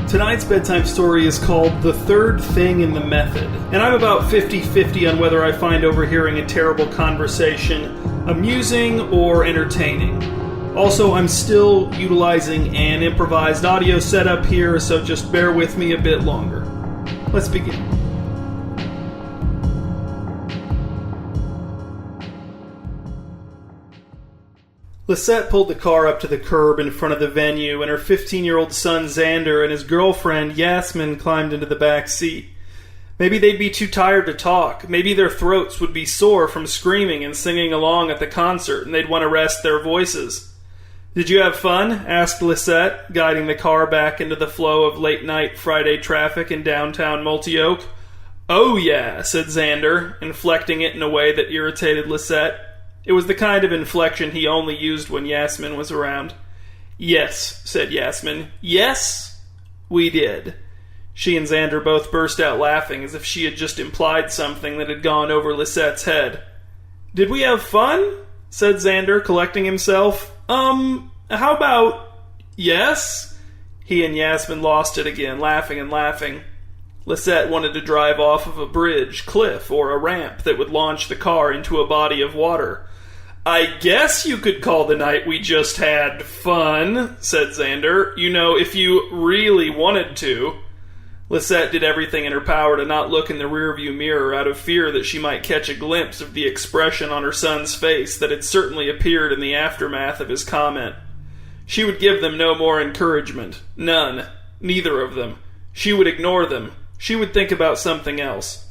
Tonight's bedtime story is called The Third Thing in the Method, and I'm about 50-50 on whether I find overhearing a terrible conversation amusing or entertaining. Also, I'm still utilizing an improvised audio setup here, so just bear with me a bit longer. Let's begin. Lisette pulled the car up to the curb in front of the venue, and her 15-year-old son Xander and his girlfriend Yasmin climbed into the back seat. Maybe they'd be too tired to talk. Maybe their throats would be sore from screaming and singing along at the concert, and they'd want to rest their voices. "Did you have fun?" asked Lisette, guiding the car back into the flow of late-night Friday traffic in downtown Multi-Oak. "Oh yeah," said Xander, inflecting it in a way that irritated Lisette. It was the kind of inflection he only used when Yasmin was around. "Yes," said Yasmin. "Yes, we did." She and Xander both burst out laughing as if she had just implied something that had gone over Lisette's head. "Did we have fun?" said Xander, collecting himself. How about yes?" He and Yasmin lost it again, laughing and laughing. Lisette wanted to drive off of a bridge, cliff, or a ramp that would launch the car into a body of water. "I guess you could call the night we just had fun," said Xander. "You know, if you really wanted to." Lisette did everything in her power to not look in the rearview mirror out of fear that she might catch a glimpse of the expression on her son's face that had certainly appeared in the aftermath of his comment. She would give them no more encouragement. None. Neither of them. She would ignore them. She would think about something else.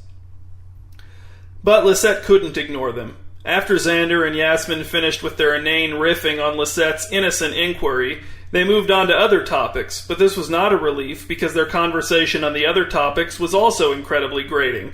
But Lisette couldn't ignore them. After Xander and Yasmin finished with their inane riffing on Lisette's innocent inquiry, they moved on to other topics, but this was not a relief because their conversation on the other topics was also incredibly grating.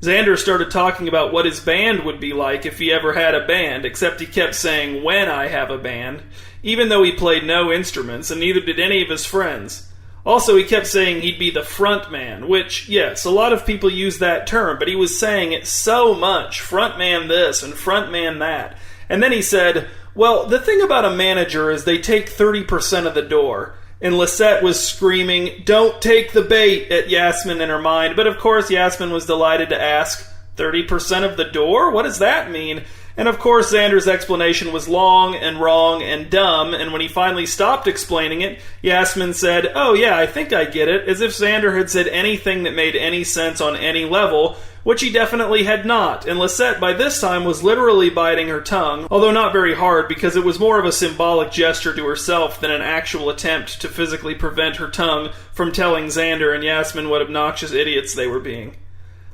Xander started talking about what his band would be like if he ever had a band, except he kept saying, "when I have a band," even though he played no instruments, and neither did any of his friends. Also, he kept saying he'd be the front man, which, yes, a lot of people use that term, but he was saying it so much, front man this and front man that. And then he said, "Well, the thing about a manager is they take 30% of the door." And Lisette was screaming, "Don't take the bait," at Yasmin in her mind, but of course Yasmin was delighted to ask, 30% of the door? What does that mean? And of course Xander's explanation was long and wrong and dumb, and when he finally stopped explaining it, Yasmin said, "Oh yeah, I think I get it," as if Xander had said anything that made any sense on any level, which he definitely had not, and Lisette by this time was literally biting her tongue, although not very hard because it was more of a symbolic gesture to herself than an actual attempt to physically prevent her tongue from telling Xander and Yasmin what obnoxious idiots they were being.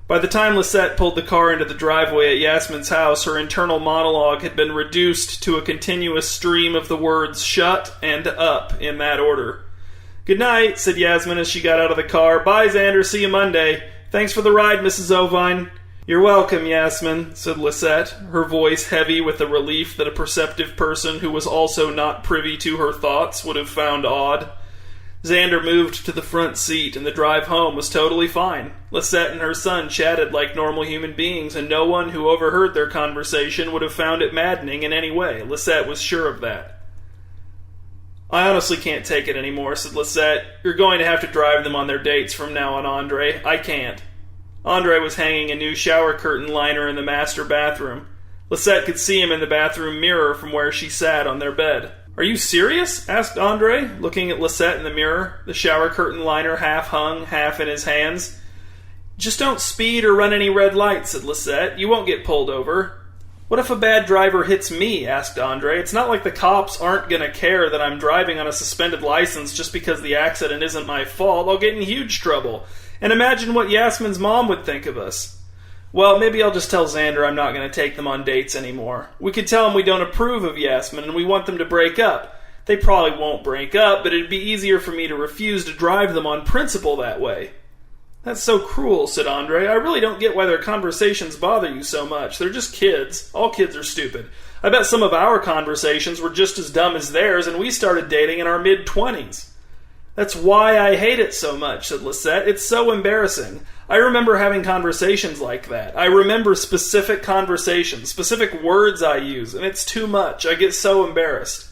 By the time Lisette pulled the car into the driveway at Yasmin's house, her internal monologue had been reduced to a continuous stream of the words "shut" and "up" in that order. "Good night," said Yasmin as she got out of the car. "Bye, Xander. See you Monday. Thanks for the ride, Mrs. Ovine." "You're welcome, Yasmin," said Lisette, her voice heavy with the relief that a perceptive person who was also not privy to her thoughts would have found odd. Xander moved to the front seat, and the drive home was totally fine. Lisette and her son chatted like normal human beings, and no one who overheard their conversation would have found it maddening in any way. Lisette was sure of that. "I honestly can't take it anymore," said Lisette. "You're going to have to drive them on their dates from now on, Andre. I can't." Andre was hanging a new shower curtain liner in the master bathroom. Lisette could see him in the bathroom mirror from where she sat on their bed. "Are you serious?" asked Andre, looking at Lisette in the mirror, the shower curtain liner half hung, half in his hands. "Just don't speed or run any red lights," said Lisette. "You won't get pulled over." "What if a bad driver hits me?" asked Andre. "It's not like the cops aren't going to care that I'm driving on a suspended license just because the accident isn't my fault. I'll get in huge trouble. And imagine what Yasmin's mom would think of us." "Well, maybe I'll just tell Xander I'm not going to take them on dates anymore. We could tell them we don't approve of Yasmin and we want them to break up. They probably won't break up, but it'd be easier for me to refuse to drive them on principle that way." "That's so cruel," said Andre. "I really don't get why their conversations bother you so much. They're just kids. All kids are stupid. I bet some of our conversations were just as dumb as theirs, and we started dating in our mid-20s. "That's why I hate it so much," said Lisette. "It's so embarrassing. I remember having conversations like that. I remember specific conversations, specific words I use, and it's too much. I get so embarrassed."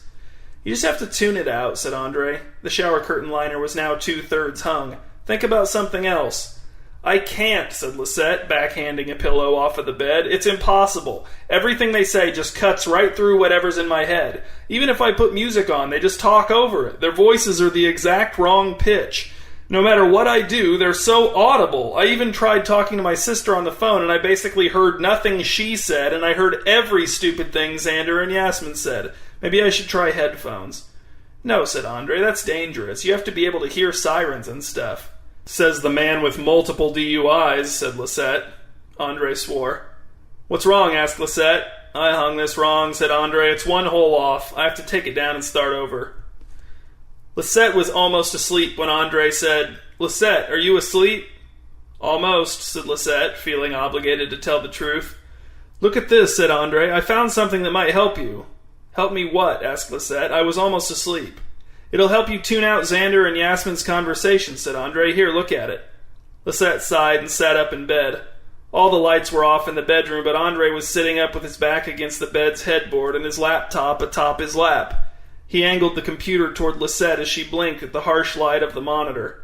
You just have to tune it out, said Andre. The shower curtain liner was now 2/3 hung. Think about something else. I can't, said Lisette, backhanding a pillow off of the bed. It's impossible. Everything they say just cuts right through whatever's in my head. Even if I put music on, they just talk over it. Their voices are the exact wrong pitch. No matter what I do, they're so audible. I even tried talking to my sister on the phone, and I basically heard nothing she said, and I heard every stupid thing Xander and Yasmin said. Maybe I should try headphones. No, said Andre, that's dangerous. You have to be able to hear sirens and stuff. Says the man with multiple DUIs, said Lisette. Andre swore. What's wrong? Asked Lisette. I hung this wrong, said Andre. It's one hole off. I have to take it down and start over. Lisette was almost asleep when Andre said, Lisette, are you asleep? Almost, said Lisette, feeling obligated to tell the truth. Look at this, said Andre. I found something that might help you. Help me what? Asked Lisette. I was almost asleep. It'll help you tune out Xander and Yasmin's conversation, said Andre. Here, look at it. Lisette sighed and sat up in bed. All the lights were off in the bedroom, but Andre was sitting up with his back against the bed's headboard and his laptop atop his lap. He angled the computer toward Lisette as she blinked at the harsh light of the monitor.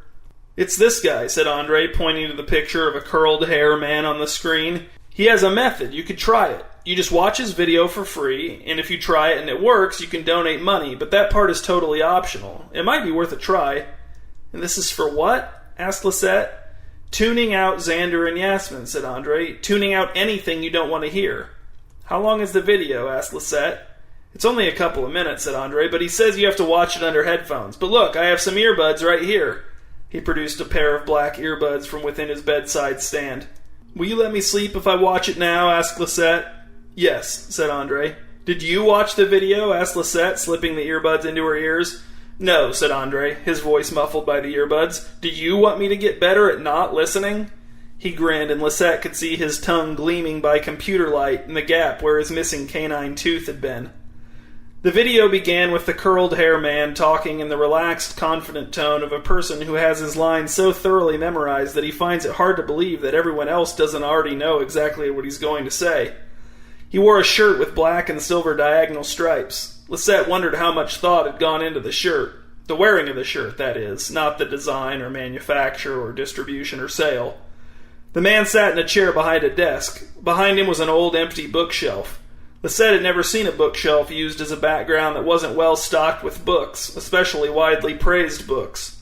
It's this guy, said Andre, pointing to the picture of a curled hair man on the screen. He has a method. You could try it. You just watch his video for free, and if you try it and it works, you can donate money, but that part is totally optional. It might be worth a try. And this is for what? Asked Lisette. Tuning out Xander and Yasmin, said Andre. Tuning out anything you don't want to hear. How long is the video? Asked Lisette. It's only a couple of minutes, said Andre, but he says you have to watch it under headphones. But look, I have some earbuds right here. He produced a pair of black earbuds from within his bedside stand. Will you let me sleep if I watch it now? Asked Lisette. Yes, said Andre. Did you watch the video? Asked Lisette, slipping the earbuds into her ears. No, said Andre, his voice muffled by the earbuds. Do you want me to get better at not listening? He grinned, and Lisette could see his tongue gleaming by computer light in the gap where his missing canine tooth had been. The video began with the curled hair man talking in the relaxed, confident tone of a person who has his lines so thoroughly memorized that he finds it hard to believe that everyone else doesn't already know exactly what he's going to say. He wore a shirt with black and silver diagonal stripes. Lisette wondered how much thought had gone into the shirt. The wearing of the shirt, that is, not the design or manufacture or distribution or sale. The man sat in a chair behind a desk. Behind him was an old empty bookshelf. Lisette had never seen a bookshelf used as a background that wasn't well stocked with books, especially widely praised books.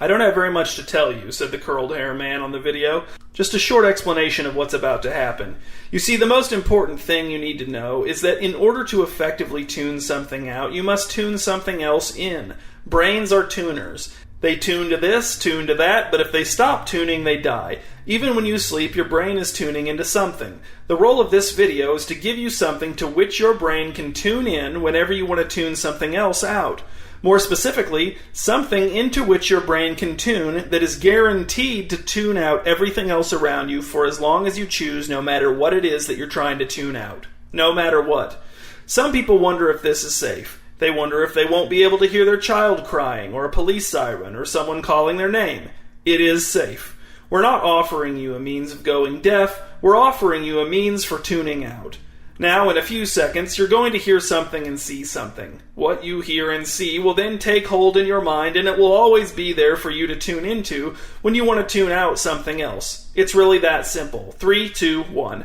I don't have very much to tell you, said the curled hair man on the video. Just a short explanation of what's about to happen. You see, the most important thing you need to know is that in order to effectively tune something out, you must tune something else in. Brains are tuners. They tune to this, tune to that, but if they stop tuning, they die. Even when you sleep, your brain is tuning into something. The role of this video is to give you something to which your brain can tune in whenever you want to tune something else out. More specifically, something into which your brain can tune that is guaranteed to tune out everything else around you for as long as you choose, no matter what it is that you're trying to tune out. No matter what. Some people wonder if this is safe. They wonder if they won't be able to hear their child crying, or a police siren, or someone calling their name. It is safe. We're not offering you a means of going deaf, we're offering you a means for tuning out. Now, in a few seconds, you're going to hear something and see something. What you hear and see will then take hold in your mind, and it will always be there for you to tune into when you want to tune out something else. It's really that simple. 3, 2, 1.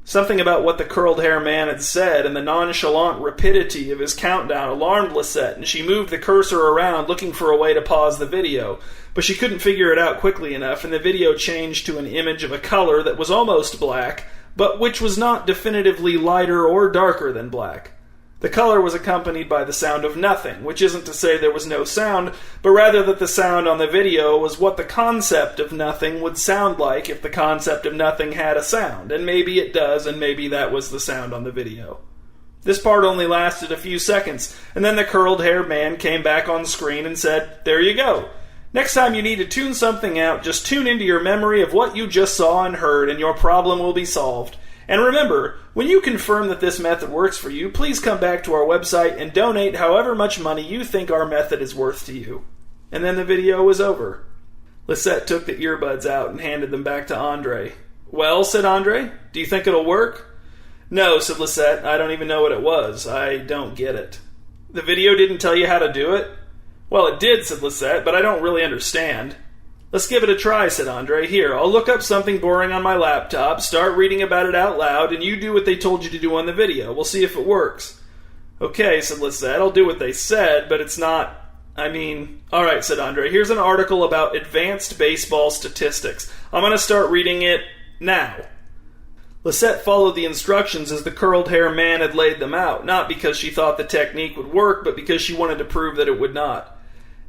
Something about what the curled hair man had said and the nonchalant rapidity of his countdown alarmed Lisette, and she moved the cursor around looking for a way to pause the video. But she couldn't figure it out quickly enough, and the video changed to an image of a color that was almost black, but which was not definitively lighter or darker than black. The color was accompanied by the sound of nothing, which isn't to say there was no sound, but rather that the sound on the video was what the concept of nothing would sound like if the concept of nothing had a sound, and maybe it does, and maybe that was the sound on the video. This part only lasted a few seconds, and then the curled hair man came back on screen and said, "There you go. Next time you need to tune something out, just tune into your memory of what you just saw and heard, and your problem will be solved. And remember, when you confirm that this method works for you, please come back to our website and donate however much money you think our method is worth to you." And then the video was over. Lisette took the earbuds out and handed them back to Andre. "Well," said Andre, "do you think it'll work?" "No," said Lisette, "I don't even know what it was. I don't get it." The video didn't tell you how to do it? Well, it did, said Lisette, but I don't really understand. Let's give it a try, said Andre. Here, I'll look up something boring on my laptop, start reading about it out loud, and you do what they told you to do on the video. We'll see if it works. Okay, said Lisette, I'll do what they said, but it's not... Alright, said Andre, here's an article about advanced baseball statistics. I'm going to start reading it now. Lisette followed the instructions as the curled-hair man had laid them out, not because she thought the technique would work, but because she wanted to prove that it would not.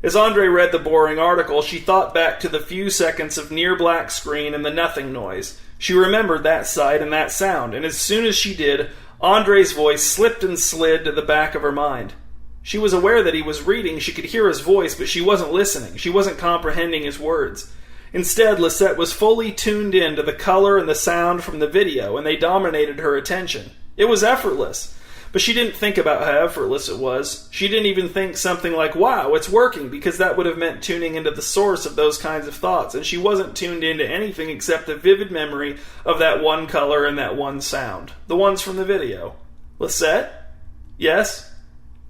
As Andre read the boring article, she thought back to the few seconds of near-black screen and the nothing noise. She remembered that sight and that sound, and as soon as she did, Andre's voice slipped and slid to the back of her mind. She was aware that he was reading, she could hear his voice, but she wasn't listening. She wasn't comprehending his words. Instead, Lisette was fully tuned in to the color and the sound from the video, and they dominated her attention. It was effortless. But she didn't think about how effortless it was. She didn't even think something like, wow, it's working, because that would have meant tuning into the source of those kinds of thoughts, and she wasn't tuned into anything except the vivid memory of that one color and that one sound. The ones from the video. Lisette? Yes?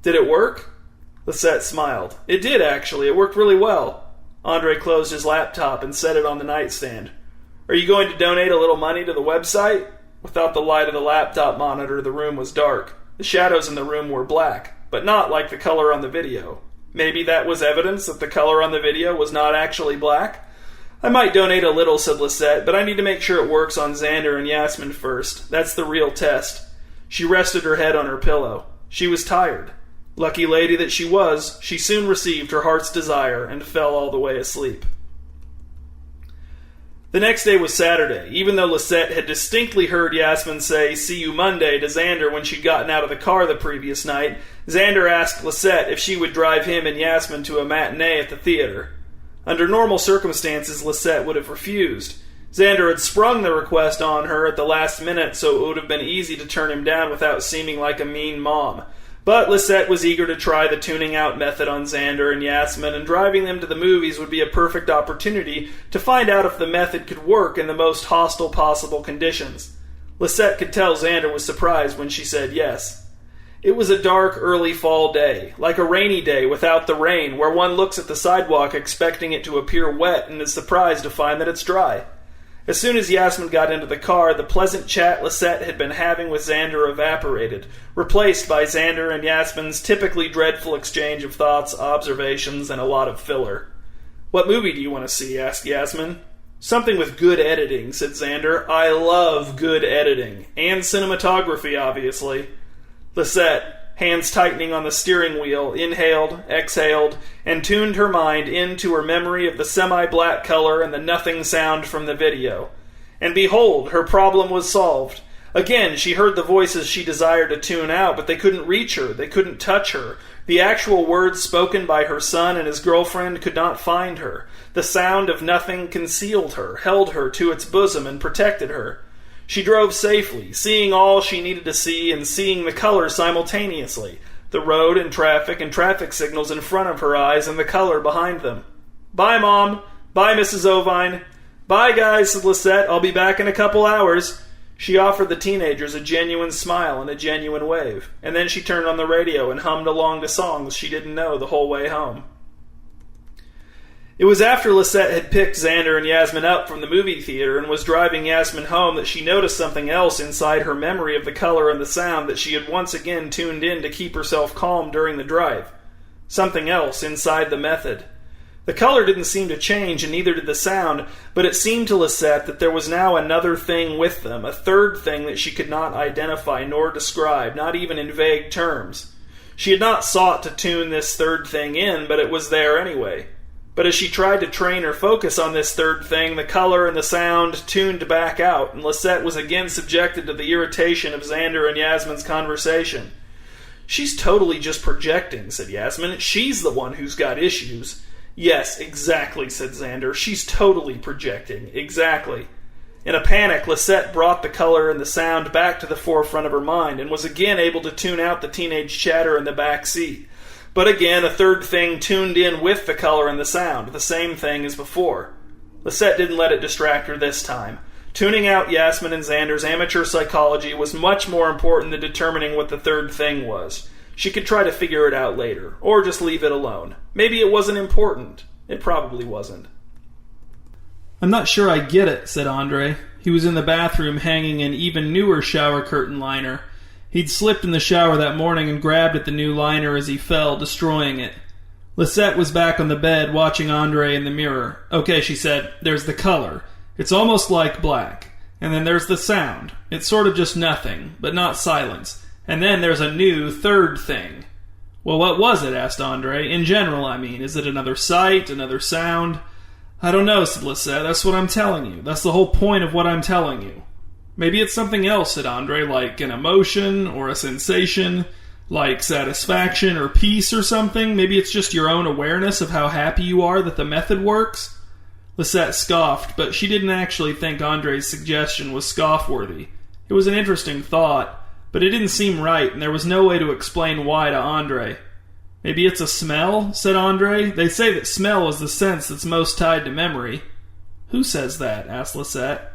Did it work? Lisette smiled. It did, actually. It worked really well. Andre closed his laptop and set it on the nightstand. Are you going to donate a little money to the website? Without the light of the laptop monitor, the room was dark. The shadows in the room were black, but not like the color on the video. Maybe that was evidence that the color on the video was not actually black? I might donate a little, said Lisette, but I need to make sure it works on Xander and Yasmin first. That's the real test. She rested her head on her pillow. She was tired. Lucky lady that she was, she soon received her heart's desire and fell all the way asleep. The next day was Saturday. Even though Lisette had distinctly heard Yasmin say, "See you Monday," to Xander when she'd gotten out of the car the previous night, Xander asked Lisette if she would drive him and Yasmin to a matinee at the theater. Under normal circumstances, Lisette would have refused. Xander had sprung the request on her at the last minute, so it would have been easy to turn him down without seeming like a mean mom. But Lisette was eager to try the tuning out method on Xander and Yasmin, and driving them to the movies would be a perfect opportunity to find out if the method could work in the most hostile possible conditions. Lisette could tell Xander was surprised when she said yes. It was a dark, early fall day, like a rainy day without the rain, where one looks at the sidewalk expecting it to appear wet and is surprised to find that it's dry. As soon as Yasmin got into the car, the pleasant chat Lisette had been having with Xander evaporated, replaced by Xander and Yasmin's typically dreadful exchange of thoughts, observations, and a lot of filler. "What movie do you want to see?" asked Yasmin. "Something with good editing," said Xander. "I love good editing. And cinematography, obviously." Lisette, hands tightening on the steering wheel, inhaled, exhaled, and tuned her mind into her memory of the semi-black color and the nothing sound from the video. And behold, her problem was solved. Again, she heard the voices she desired to tune out, but they couldn't reach her, they couldn't touch her. The actual words spoken by her son and his girlfriend could not find her. The sound of nothing concealed her, held her to its bosom, and protected her. She drove safely, seeing all she needed to see and seeing the color simultaneously. The road and traffic signals in front of her eyes and the color behind them. "Bye, Mom. Bye, Mrs. Ovine." "Bye, guys," said Lisette. "I'll be back in a couple hours." She offered the teenagers a genuine smile and a genuine wave, and then she turned on the radio and hummed along to songs she didn't know the whole way home. It was after Lisette had picked Xander and Yasmin up from the movie theater and was driving Yasmin home that she noticed something else inside her memory of the color and the sound that she had once again tuned in to keep herself calm during the drive. Something else inside the method. The color didn't seem to change, and neither did the sound, but it seemed to Lisette that there was now another thing with them, a third thing that she could not identify nor describe, not even in vague terms. She had not sought to tune this third thing in, but it was there anyway. But as she tried to train her focus on this third thing, the color and the sound tuned back out, and Lisette was again subjected to the irritation of Xander and Yasmin's conversation. "She's totally just projecting," said Yasmin. "She's the one who's got issues." "Yes, exactly," said Xander. "She's totally projecting. Exactly." In a panic, Lisette brought the color and the sound back to the forefront of her mind, and was again able to tune out the teenage chatter in the back seat. But again, a third thing tuned in with the color and the sound, the same thing as before. Lisette didn't let it distract her this time. Tuning out Yasmin and Xander's amateur psychology was much more important than determining what the third thing was. She could try to figure it out later, or just leave it alone. Maybe it wasn't important. It probably wasn't. "I'm not sure I get it," said Andre. He was in the bathroom hanging an even newer shower curtain liner. He'd slipped in the shower that morning and grabbed at the new liner as he fell, destroying it. Lisette was back on the bed, watching Andre in the mirror. "Okay," she said, "there's the color. It's almost like black. And then there's the sound. It's sort of just nothing, but not silence. And then there's a new third thing." "Well, what was it?" asked Andre. "In general, I mean. Is it another sight, another sound?" "I don't know," said Lisette. "That's what I'm telling you. That's the whole point of what I'm telling you." "Maybe it's something else," said Andre, "like an emotion or a sensation, like satisfaction or peace or something. Maybe it's just your own awareness of how happy you are that the method works." Lisette scoffed, but she didn't actually think Andre's suggestion was scoff-worthy. It was an interesting thought, but it didn't seem right, and there was no way to explain why to Andre. "Maybe it's a smell," said Andre. "They say that smell is the sense that's most tied to memory." "Who says that?" asked Lisette.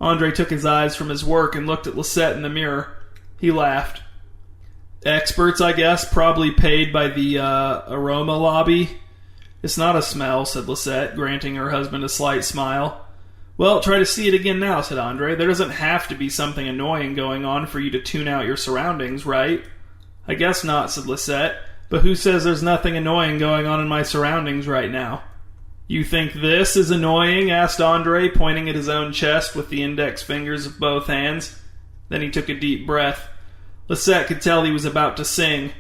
Andre took his eyes from his work and looked at Lisette in the mirror. He laughed. "Experts, I guess, probably paid by the aroma lobby." "It's not a smell," said Lisette, granting her husband a slight smile. "Well, try to see it again now," said Andre. "There doesn't have to be something annoying going on for you to tune out your surroundings, right?" "I guess not," said Lisette. "But who says there's nothing annoying going on in my surroundings right now?" "You think this is annoying?" asked Andre, pointing at his own chest with the index fingers of both hands. Then he took a deep breath. Lisette could tell he was about to sing.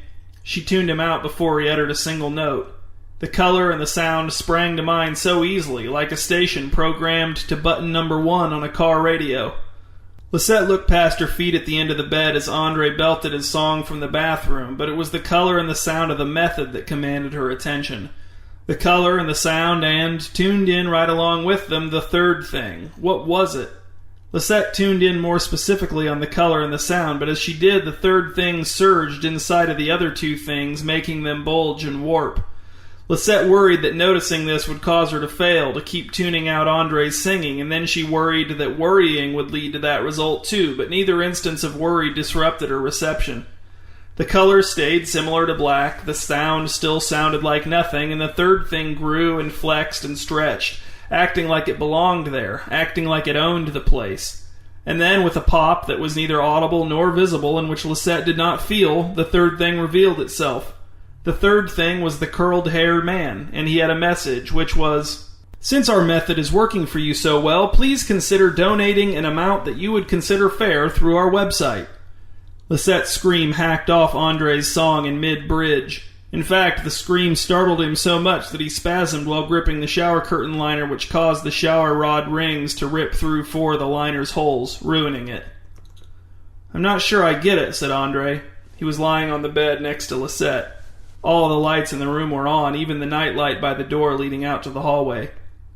She tuned him out before he uttered a single note. The color and the sound sprang to mind so easily, like a station programmed to button number 1 on a car radio. Lisette looked past her feet at the end of the bed as Andre belted his song from the bathroom, but it was the color and the sound of the method that commanded her attention. The color and the sound and, tuned in right along with them, the third thing. What was it? Lisette tuned in more specifically on the color and the sound, but as she did, the third thing surged inside of the other two things, making them bulge and warp. Lisette worried that noticing this would cause her to fail, to keep tuning out Andre's singing, and then she worried that worrying would lead to that result too, but neither instance of worry disrupted her reception. The color stayed similar to black, the sound still sounded like nothing, and the third thing grew and flexed and stretched, acting like it belonged there, acting like it owned the place. And then, with a pop that was neither audible nor visible, and which Lisette did not feel, the third thing revealed itself. The third thing was the curled-haired man, and he had a message, which was, "Since our method is working for you so well, please consider donating an amount that you would consider fair through our website." Lisette's scream hacked off Andre's song in mid-bridge. In fact, the scream startled him so much that he spasmed while gripping the shower curtain liner, which caused the shower rod rings to rip through 4 of the liner's holes, ruining it. "I'm not sure I get it," said Andre. He was lying on the bed next to Lisette. All the lights in the room were on, even the night light by the door leading out to the hallway.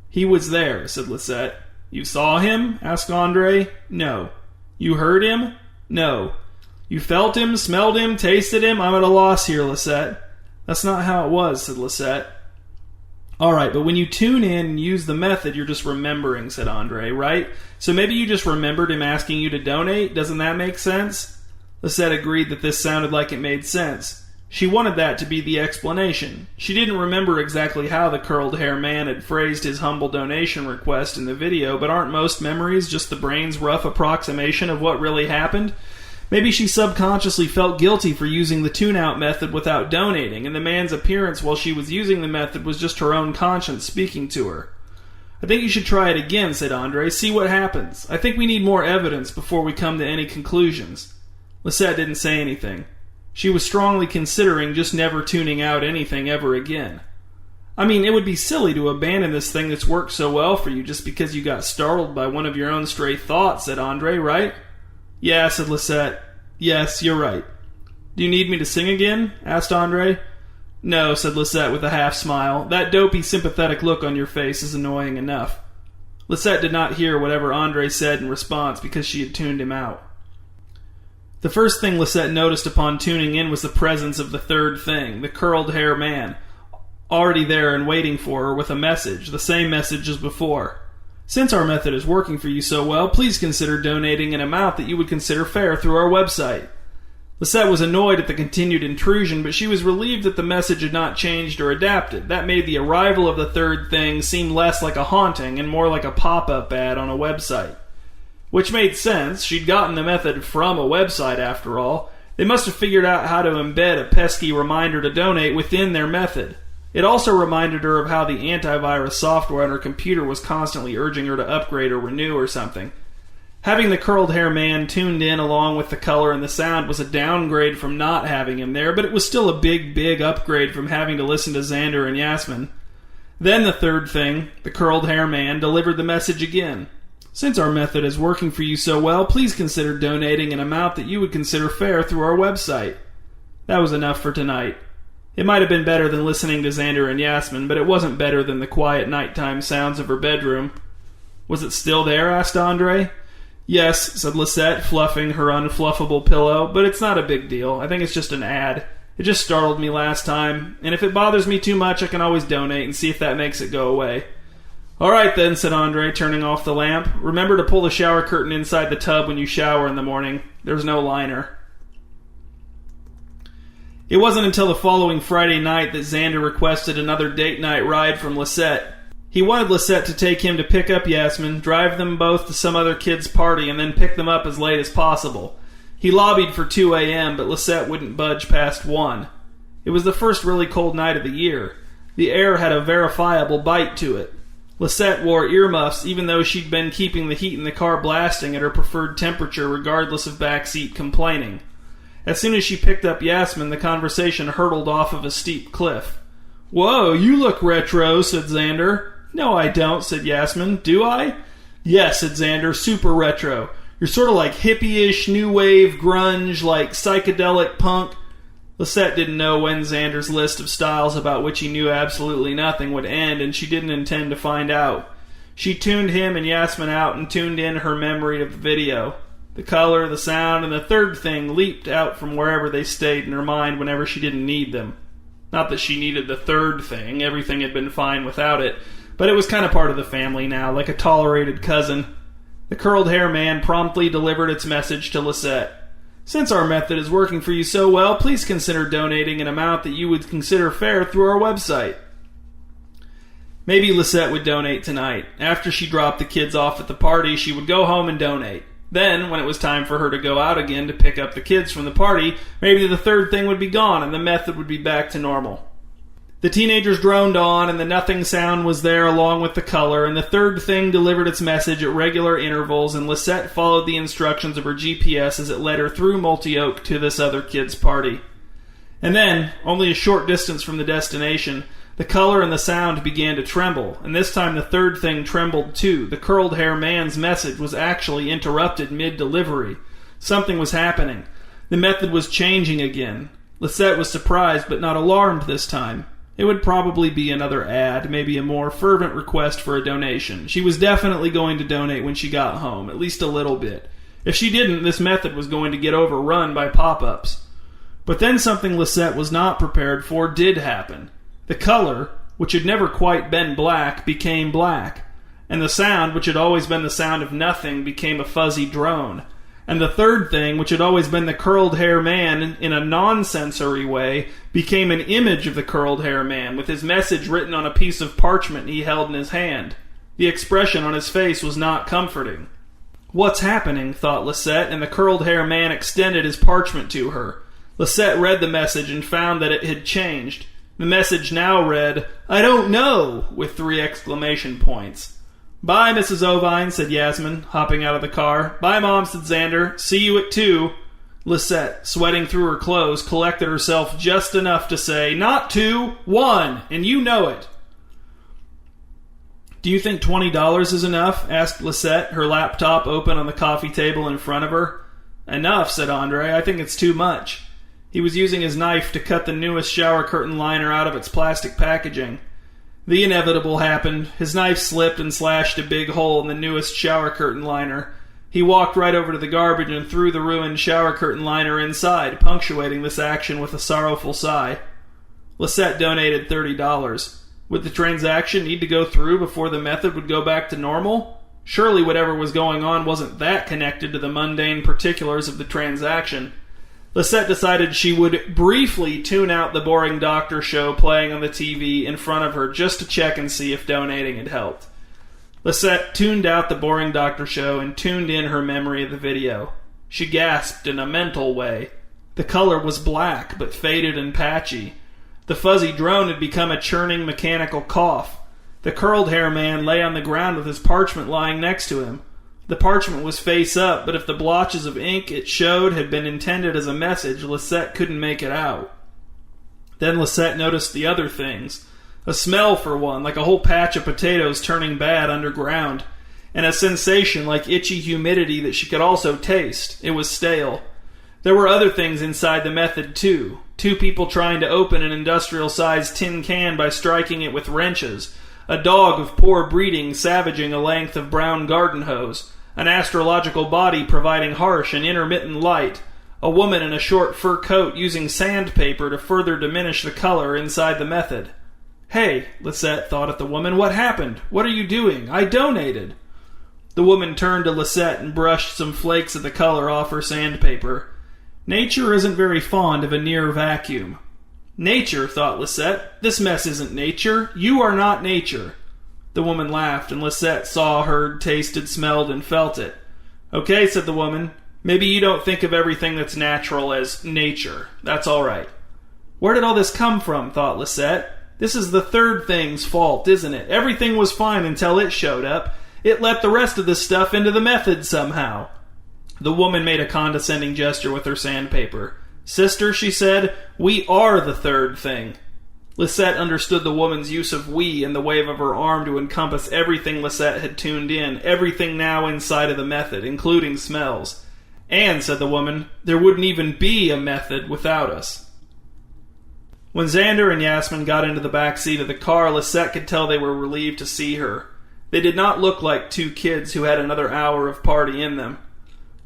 "He was there," said Lisette. "You saw him?" asked Andre. "No." "You heard him?" "No." "You felt him, smelled him, tasted him?" "I'm at a loss here, Lisette." "That's not how it was," said Lisette. "Alright, but when you tune in and use the method, you're just remembering," said Andre, "right? So maybe you just remembered him asking you to donate? Doesn't that make sense?" Lisette agreed that this sounded like it made sense. She wanted that to be the explanation. She didn't remember exactly how the curled hair man had phrased his humble donation request in the video, but aren't most memories just the brain's rough approximation of what really happened? Maybe she subconsciously felt guilty for using the tune-out method without donating, and the man's appearance while she was using the method was just her own conscience speaking to her. "I think you should try it again," said Andre. "See what happens. I think we need more evidence before we come to any conclusions." Lisette didn't say anything. She was strongly considering just never tuning out anything ever again. "I mean, it would be silly to abandon this thing that's worked so well for you just because you got startled by one of your own stray thoughts," said Andre, "right?" "Yeah," said Lisette. "Yes, you're right." "Do you need me to sing again?" asked Andre. "No," said Lisette with a half-smile. "That dopey, sympathetic look on your face is annoying enough." Lisette did not hear whatever Andre said in response because she had tuned him out. The first thing Lisette noticed upon tuning in was the presence of the third thing, the curled hair man, already there and waiting for her with a message, the same message as before. "Since our method is working for you so well, please consider donating an amount that you would consider fair through our website." Lisette was annoyed at the continued intrusion, but she was relieved that the message had not changed or adapted. That made the arrival of the third thing seem less like a haunting and more like a pop-up ad on a website. Which made sense. She'd gotten the method from a website, after all. They must have figured out how to embed a pesky reminder to donate within their method. It also reminded her of how the antivirus software on her computer was constantly urging her to upgrade or renew or something. Having the curled hair man tuned in along with the color and the sound was a downgrade from not having him there, but it was still a big upgrade from having to listen to Xander and Yasmin. Then the third thing, the curled hair man, delivered the message again. Since our method is working for you so well, please consider donating an amount that you would consider fair through our website. That was enough for tonight. It might have been better than listening to Xander and Yasmin, but it wasn't better than the quiet nighttime sounds of her bedroom. Was it still there? Asked Andre. Yes, said Lisette, fluffing her unfluffable pillow, but it's not a big deal. I think it's just an ad. It just startled me last time, and if it bothers me too much, I can always donate and see if that makes it go away. All right then, said Andre, turning off the lamp. Remember to pull the shower curtain inside the tub when you shower in the morning. There's no liner. It wasn't until the following Friday night that Xander requested another date night ride from Lisette. He wanted Lisette to take him to pick up Yasmin, drive them both to some other kid's party, and then pick them up as late as possible. He lobbied for 2 a.m., but Lisette wouldn't budge past 1. It was the first really cold night of the year. The air had a verifiable bite to it. Lisette wore earmuffs even though she'd been keeping the heat in the car blasting at her preferred temperature regardless of backseat complaining. As soon as she picked up Yasmin, the conversation hurtled off of a steep cliff. Whoa, you look retro, said Xander. No, I don't, said Yasmin. Do I? Yes, said Xander, super retro. You're sort of like hippie-ish, new wave, grunge, like psychedelic punk. Lisette didn't know when Xander's list of styles about which he knew absolutely nothing would end, and she didn't intend to find out. She tuned him and Yasmin out and tuned in her memory of the video. The color, the sound, and the third thing leaped out from wherever they stayed in her mind whenever she didn't need them. Not that she needed the third thing, everything had been fine without it, but it was kind of part of the family now, like a tolerated cousin. The curled hair man promptly delivered its message to Lisette. Since our method is working for you so well, please consider donating an amount that you would consider fair through our website. Maybe Lisette would donate tonight. After she dropped the kids off at the party, she would go home and donate. Then, when it was time for her to go out again to pick up the kids from the party, maybe the third thing would be gone and the method would be back to normal. The teenagers droned on, and the nothing sound was there along with the color, and the third thing delivered its message at regular intervals, and Lisette followed the instructions of her GPS as it led her through Multi-Oak to this other kid's party. And then, only a short distance from the destination, the color and the sound began to tremble, and this time the third thing trembled too. The curled hair man's message was actually interrupted mid-delivery. Something was happening. The method was changing again. Lisette was surprised but not alarmed this time. It would probably be another ad, maybe a more fervent request for a donation. She was definitely going to donate when she got home, at least a little bit. If she didn't, this method was going to get overrun by pop-ups. But then something Lisette was not prepared for did happen. The color, which had never quite been black, became black. And the sound, which had always been the sound of nothing, became a fuzzy drone. And the third thing, which had always been the curled hair man in a non-sensory way, became an image of the curled hair man, with his message written on a piece of parchment he held in his hand. The expression on his face was not comforting. What's happening, thought Lisette, and the curled hair man extended his parchment to her. Lisette read the message and found that it had changed. The message now read, "I don't know," with 3 exclamation points. "Bye, Mrs. Ovine," said Yasmin, hopping out of the car. "Bye, Mom," said Xander. "See you at 2. Lisette, sweating through her clothes, collected herself just enough to say, "Not 2, 1, and you know it." "Do you think $20 is enough?" asked Lisette, her laptop open on the coffee table in front of her. "Enough," said Andre. "I think it's too much." He was using his knife to cut the newest shower curtain liner out of its plastic packaging. The inevitable happened. His knife slipped and slashed a big hole in the newest shower curtain liner. He walked right over to the garbage and threw the ruined shower curtain liner inside, punctuating this action with a sorrowful sigh. Lisette donated $30. Would the transaction need to go through before the method would go back to normal? Surely whatever was going on wasn't that connected to the mundane particulars of the transaction. Lisette decided she would briefly tune out the boring doctor show playing on the TV in front of her just to check and see if donating had helped. Lisette tuned out the boring doctor show and tuned in her memory of the video. She gasped in a mental way. The color was black, but faded and patchy. The fuzzy drone had become a churning mechanical cough. The curled hair man lay on the ground with his parchment lying next to him. The parchment was face up, but if the blotches of ink it showed had been intended as a message, Lisette couldn't make it out. Then Lisette noticed the other things. A smell, for one, like a whole patch of potatoes turning bad underground, and a sensation like itchy humidity that she could also taste. It was stale. There were other things inside the method, too. 2 people trying to open an industrial-sized tin can by striking it with wrenches. A dog of poor breeding savaging a length of brown garden hose. An astrological body providing harsh and intermittent light. A woman in a short fur coat using sandpaper to further diminish the color inside the method. "Hey," Lisette thought at the woman, "what happened? What are you doing? I donated." The woman turned to Lisette and brushed some flakes of the color off her sandpaper. Nature isn't very fond of a near vacuum. Nature, thought Lisette. This mess isn't nature. You are not nature. The woman laughed, and Lisette saw, heard, tasted, smelled, and felt it. "Okay," said the woman. "Maybe you don't think of everything that's natural as nature. That's all right." Where did all this come from, thought Lisette. This is the third thing's fault, isn't it? Everything was fine until it showed up. It let the rest of this stuff into the method somehow. The woman made a condescending gesture with her sandpaper. "Sister," she said, "we are the third thing." Lisette understood the woman's use of "we" and the wave of her arm to encompass everything Lisette had tuned in, everything now inside of the method, including smells. "And," said the woman, "there wouldn't even be a method without us." When Xander and Yasmin got into the back seat of the car, Lisette could tell they were relieved to see her. They did not look like 2 kids who had another hour of party in them.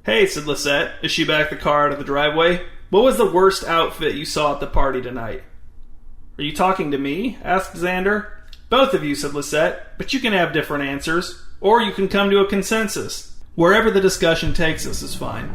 "Hey," said Lisette, as she backed the car out of the driveway, "what was the worst outfit you saw at the party tonight?" "Are you talking to me?" asked Xander. "Both of you," said Lisette, "but you can have different answers. Or you can come to a consensus. Wherever the discussion takes us is fine."